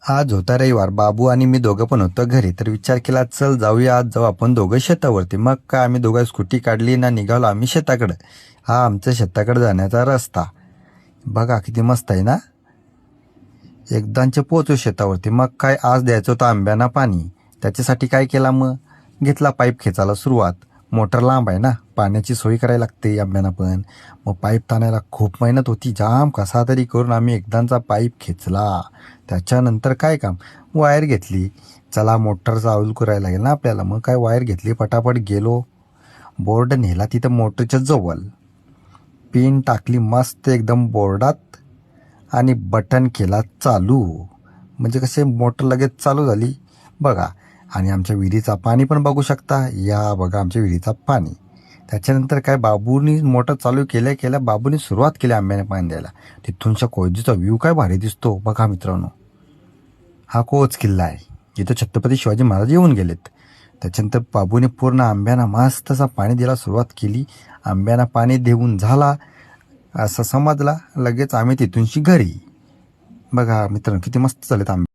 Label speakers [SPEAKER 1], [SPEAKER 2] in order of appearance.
[SPEAKER 1] आज होता रविवार. बाबू आणि मी दोघं पण होतो घरी. तर विचार केला, चल जाऊया आज जाऊ आपण दोघं शेतावरती. मग काय आम्ही दोघं स्कूटी काढली ना निघालो आम्ही शेताकडं. हा आमच्या शेताकडे जाण्याचा रस्ता बघा किती मस्त आहे ना. एकदांचे पोहोचू शेतावरती. मग काय आज द्यायचं होतं आंब्यांना पाणी. त्याच्यासाठी काय केला, मग घेतला पाईप खेचायला सुरुवात. मोटर लांब आहे ना, पाण्याची सोय करायला लागते आंब्यांना पण. मग पाईप ताणायला खूप मेहनत होती. जाम कसा तरी करून आम्ही एकदांचा पाईप खेचला. त्याच्यानंतर काय काम, वायर घेतली. चला मोटर चालू करायला लागेल ना आपल्याला. मग काय वायर घेतली, पटापट गेलो. बोर्ड नेला तिथं मोटरच्या जवळ. पिन टाकली मस्त एकदम बोर्डात आणि बटन केला चालू. म्हणजे कसे मोटर लगेच चालू झाली बघा. आणि आमच्या विहिरीचा पाणी पण बघू शकता. या बघा आमच्या विहिरीचा पाणी. त्याच्यानंतर काय बाबूनी मोटर चालू केल्या केल्या बाबूनी सुरुवात केली आंब्याने पाणी द्यायला. तिथूनच्या कोयजीचा व्ह्यू काय भारी दिसतो बघा मित्रांनो. हा कोच किल्ला आहे, जिथं छत्रपती शिवाजी महाराज येऊन गेलेत. त्याच्यानंतर बाबूने पूर्ण आंब्यांना मस्त असा पाणी द्यायला सुरुवात केली. आंब्यांना पाणी देऊन झाला असं समजला लगेच आम्ही तिथूनशी घरी. बघा मित्रांनो किती मस्त चालत आंबे.